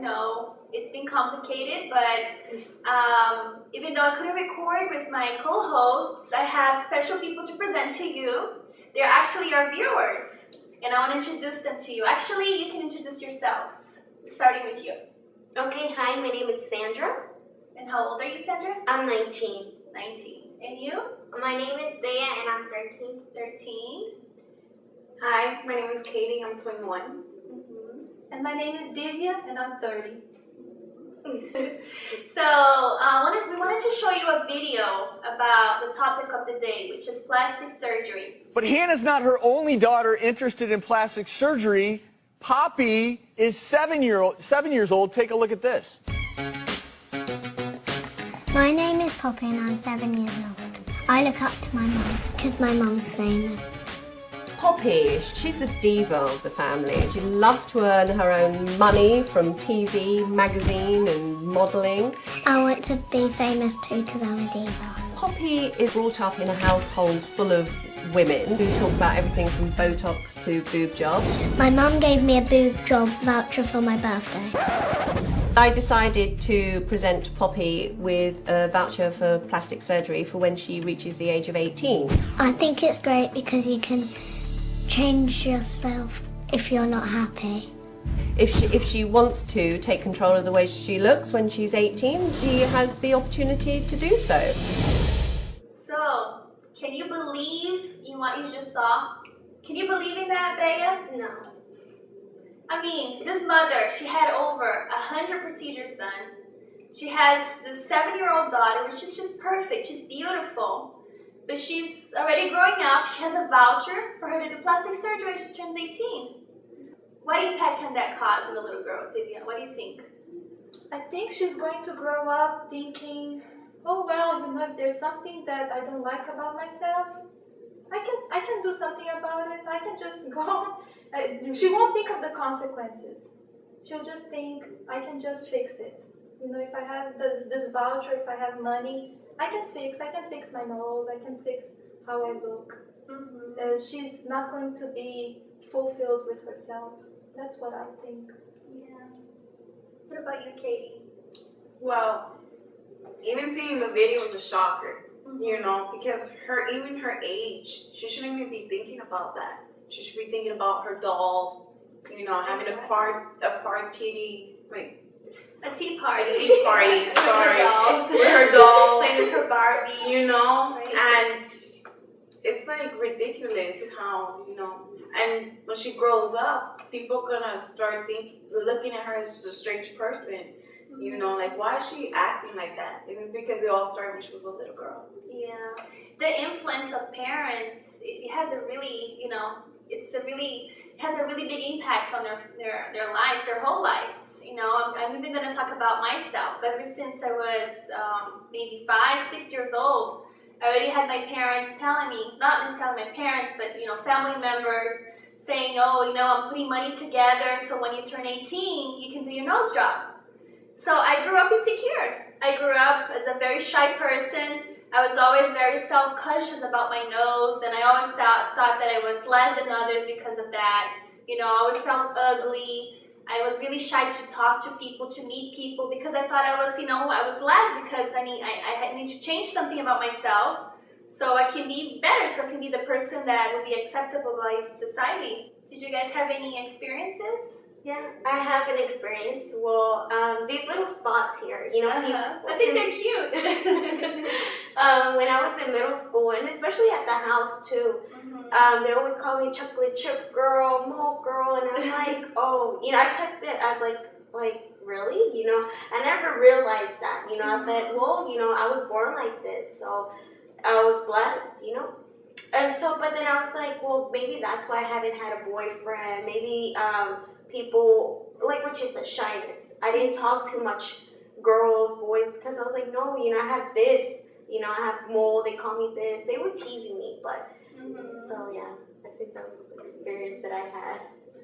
know it's been complicated, but even though I couldn't record with my co-hosts, I have special people to present to you. They're actually our viewers, and I want to introduce them to you. Actually, you can introduce yourselves, starting with you. Okay, hi, my name is Sandra. And how old are you, Sandra? I'm 19. 19. And you? My name is Bea and I'm 13. 13. Hi, my name is Katie, I'm 21. And my name is Divya and I'm 30. So, we wanted to show you a video about the topic of the day, which is plastic surgery. But Hannah's not her only daughter interested in plastic surgery. Poppy is 7 years old. Take a look at this. My name is Poppy and I'm 7 years old. I look up to my mum because my mum's famous. Poppy, she's the diva of the family. She loves to earn her own money from TV, magazine and modelling. I want to be famous too because I'm a diva. Poppy is brought up in a household full of women who talk about everything from Botox to boob jobs. My mum gave me a boob job voucher for my birthday. I decided to present Poppy with a voucher for plastic surgery for when she reaches the age of 18. I think it's great because you can change yourself if you're not happy. If she wants to take control of the way she looks when she's 18, she has the opportunity to do so. So, can you believe in what you just saw? Can you believe in that, Bea? No. I mean, this mother, she had over 100 procedures done. She has this 7-year-old daughter, which is just perfect. She's beautiful. But she's already growing up. She has a voucher for her to do plastic surgery when she turns 18. What impact can that cause in the little girl, Divya? What do you think? I think she's going to grow up thinking, oh well, if there's something that I don't like about myself, I can do something about it. I can just go. She won't think of the consequences. She'll just think, I can just fix it. If I have this voucher, if I have money, I can fix my nose, I can fix how I look. She's not going to be fulfilled with herself. That's what I think. Yeah. What about you, Katie? Well, even seeing the video was a shocker, because even her age, she shouldn't even be thinking about that. She should be thinking about her dolls, having a party, A tea party. A tea party, sorry. With her dolls. Playing with her Barbie. Right. And it's like ridiculous how, and when she grows up, people are gonna start looking at her as a strange person. Like, why is she acting like that? It was because it all started when she was a little girl. Yeah. The influence of parents, it has a really, has a really big impact on their lives, their whole lives. I'm even going to talk about myself. Ever since I was maybe 5, 6 years old, I already had my parents telling me, not necessarily my parents, but family members saying, oh, I'm putting money together so when you turn 18, you can do your nose job. So I grew up insecure. I grew up as a very shy person. I was always very self-conscious about my nose, and I always thought that I was less than others because of that. I always felt ugly. I was really shy to talk to people, to meet people, because I thought I was, I was less because I need to change something about myself so I can be better, so I can be the person that would be acceptable by society. Did you guys have any experiences? Yeah, I have an experience. Well, these little spots here, people. I think they're cute. When I was in middle school, and especially at the house too, they always call me chocolate chip girl, mole girl, and I'm like, oh, I took it as like really, I never realized that, I thought, well, I was born like this, so I was blessed, and so, but then I was like, well, maybe that's why I haven't had a boyfriend, maybe, people, like what you said, shyness. I didn't talk to much girls, boys, because I was like, no, I have this, I have mole, they call me this. They were teasing me, but, so yeah, I think that was the experience that I had.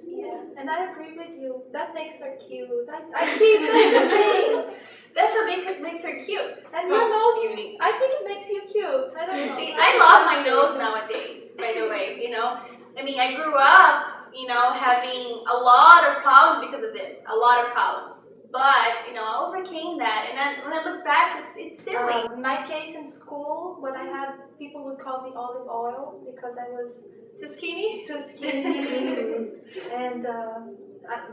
Yeah, and I agree with you. That makes her cute. I see that's the thing. That's what makes her cute. And so your nose, unique. I think it makes you cute. I don't know. See, I love my nose nowadays, by the way, I grew up, having a lot of problems because of this. A lot of problems. But you know, I overcame that, and then when I look back, it's silly. In my case in school, when I had people would call me olive oil because I was Too skinny. too skinny, and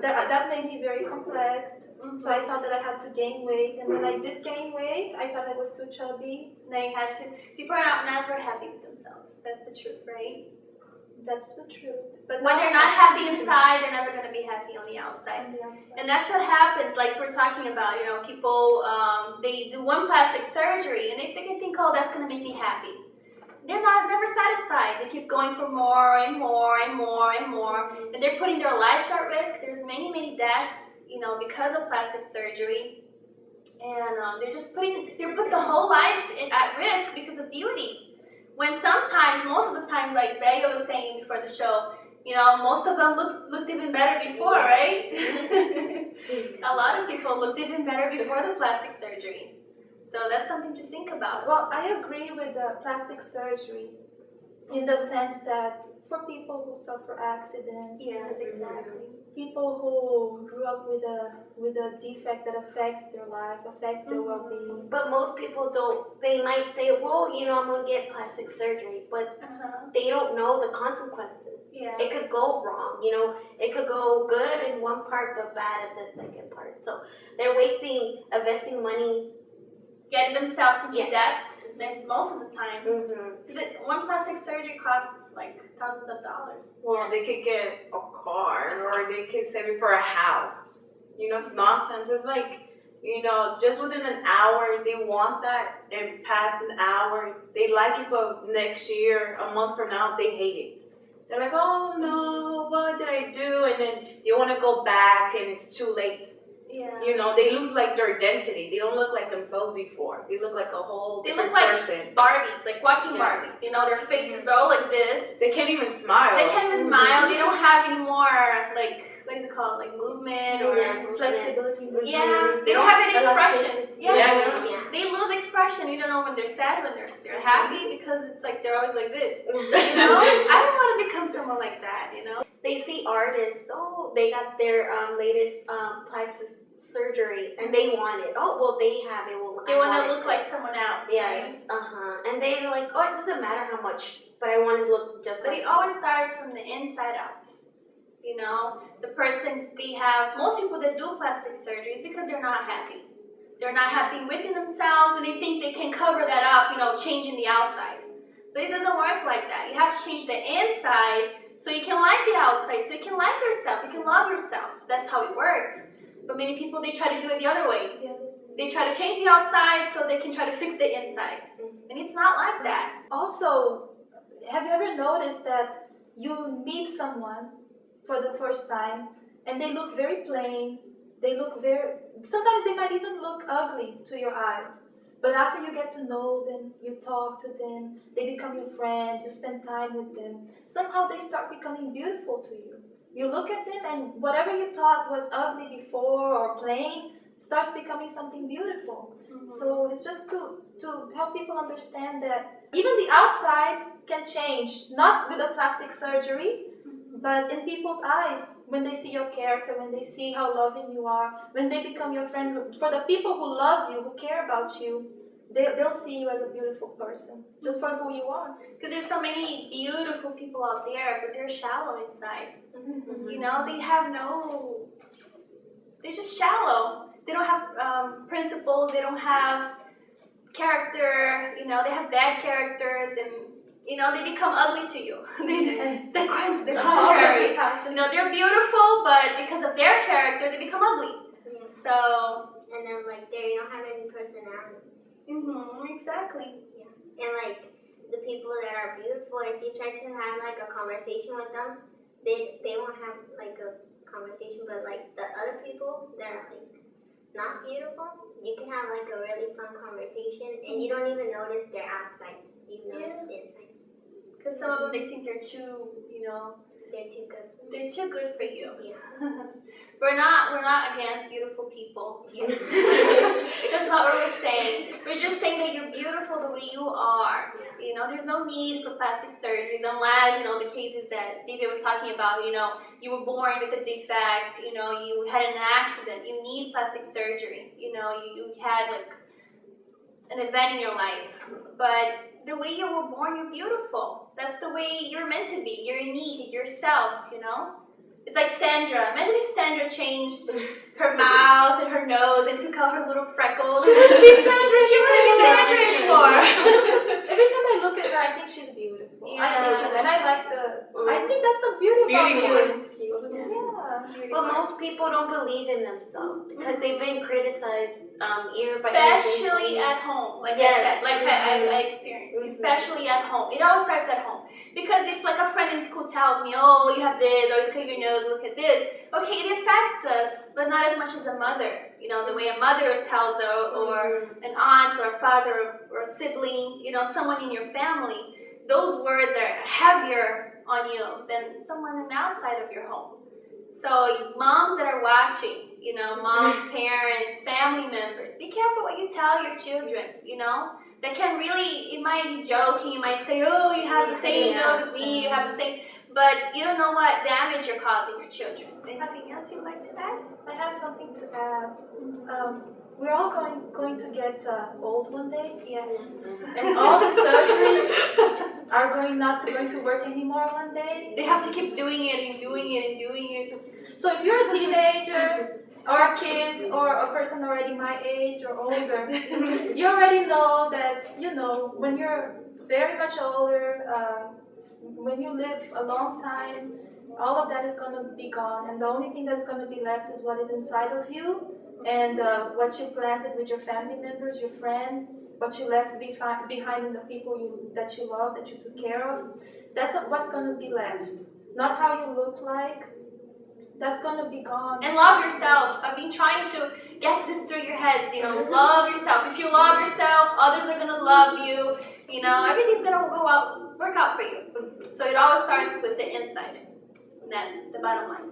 that made me very complex. So I thought that I had to gain weight, and when I did gain weight, I thought I was too chubby. Then you had to. People are never happy with themselves. That's the truth, right? That's the truth. But When they're not happy inside, they're never gonna be happy on the outside. on the outside. And that's what happens, like we're talking about, you know, people, they do one plastic surgery and they think, oh, that's going to make me happy. They're never satisfied. They keep going for more and more and more and more. And they're putting their lives at risk. There's many, many deaths, you know, because of plastic surgery. And they're put the whole life at risk because of beauty. When sometimes, most of the times, like Vega was saying before the show, you know, most of them looked even better before, right? A lot of people looked even better before the plastic surgery. So that's something to think about. Well, I agree with the plastic surgery in the sense that for people who suffer accidents, Yes, exactly. people who grew up with a defect that affects their life, affects their well-being. But most people don't. They might say, well, you know, I'm gonna get plastic surgery, but they don't know the consequences. Yeah. It could go wrong, you know. It could go good in one part, but bad in the second part. So they're investing money. Getting themselves into Yeah. debt most of the time. Mm-hmm. Because one plastic surgery costs like thousands of dollars. Well, they could get a car, or they could save it for a house. You know, it's nonsense. It's like, you know, just within an hour, they want that, and past an hour, they like it, but next year, a month from now, they hate it. They're like, oh no, what did I do? And then they want to go back, and it's too late. Yeah. You know, they lose like their identity. They don't look like themselves before. They look like a whole They different look like person. Barbies, like walking Yeah. Barbies. You know, their faces are all like this. They can't even smile. They can't even smile. They don't have any more, like, what is it called? Like movement or Flexibility. Yeah, they don't have any expression. Elasticity. Yeah, Yeah. they lose expression. You don't know when they're sad, when they're happy, because it's like they're always like this. You know, I don't want to become someone like that. You know. They see artists, oh, they got their latest plastic surgery, and they want it. Oh, well, they have it. Well, They I want to it look too. like someone else. Yes, Right? and they're like, oh, it doesn't matter how much, but I want to look just But like it always starts from the inside out. You know, the persons most people that do plastic surgery is because they're not happy. They're not happy within themselves, and they think they can cover that up, you know, changing the outside. But it doesn't work like that. You have to change the inside so you can like the outside, so you can like yourself, you can love yourself. That's how it works. But many people, they try to do it the other way. They try to change the outside so they can try to fix the inside. And it's not like that. Also, have you ever noticed that you meet someone for the first time and they look very plain, sometimes they might even look ugly to your eyes, but after you get to know them, you talk to them, they become your friends, you spend time with them, somehow they start becoming beautiful to you. You look at them and whatever you thought was ugly before or plain starts becoming something beautiful. So it's just to help people understand that even the outside can change, not with a plastic surgery, but in people's eyes, when they see your character, when they see how loving you are, when they become your friends. For the people who love you, who care about you, they'll see you as a beautiful person, just for who you are. Because there's so many beautiful people out there, but they're shallow inside. You know, they're just shallow. They don't have principles, they don't have character, you know, they have bad characters, and, you know, they become ugly to you. It's the contrary. You know, they're beautiful, but because of their character, they become ugly. Yeah. So, And then like they don't have any personality. exactly. And like the people that are beautiful, if you try to have like a conversation with them, they won't have like a conversation. But like the other people that are like not beautiful, you can have like a really fun conversation, and you don't even notice their outside. You notice the inside. Because some of them, they think they're too, you know, They're too good. They're too good for you. Yeah. We're not against beautiful people here. That's not what we're saying. We're just saying that you're beautiful the way you are. You know, there's no need for plastic surgeries unless, you know, the cases that Divya was talking about, you know, you were born with a defect, you know, you had an accident, you need plastic surgery, you know, you had like an event in your life. But the way you were born, you're beautiful. That's the way you're meant to be. You're unique, you're yourself, you know? It's like Sandra. Imagine if Sandra changed her mouth and her nose and took out her little freckles. She wouldn't be Sandra. She wouldn't be Sandra anymore. Every time I look at her, I think she's beautiful. Yeah. And I like I think that's the beauty about beauty. Yeah. But most people don't believe in themselves because they've been criticized year by Especially at home, like I said, like I experienced. Especially at home. It all starts at home. Because if like a friend in school tells me, oh, you have this, or look at your nose, look at this, okay, it affects us, but not as much as a mother. You know, the way a mother tells or an aunt or a father or a sibling, you know, someone in your family, those words are heavier on you than someone on the outside of your home. So moms that are watching, you know, moms, parents, family members, be careful what you tell your children, you know. That can really, you might be joking, you might say, oh, you have the same nose as me, you have the same, but you don't know what damage you're causing your children. Anything else you'd like to add? I have something to add. We're all going to get old one day. Yes. And all the surgeries are not going to work anymore one day. They have to keep doing it and doing it and doing it. So if you're a teenager, or a kid, or a person already my age or older, you already know that, you know, when you're very much older, when you live a long time, all of that is going to be gone, and the only thing that's going to be left is what is inside of you, and what you planted with your family members, your friends, what you left behind in the people that you love, that you took care of. That's what's going to be left. Not how you look like. That's going to be gone. And love yourself. I've been trying to get this through your heads, you know, love yourself. If you love yourself, others are going to love you. You know, everything's going to work out for you. So it always starts with the inside. And that's the bottom line.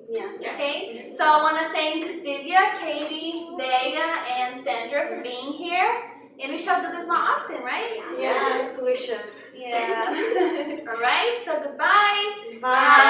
Yeah. Okay? So I want to thank Divya, Katie, Vega, and Sandra for being here. And we shall do this more often, right? Yes, we should. Yeah. All right. So goodbye. Bye.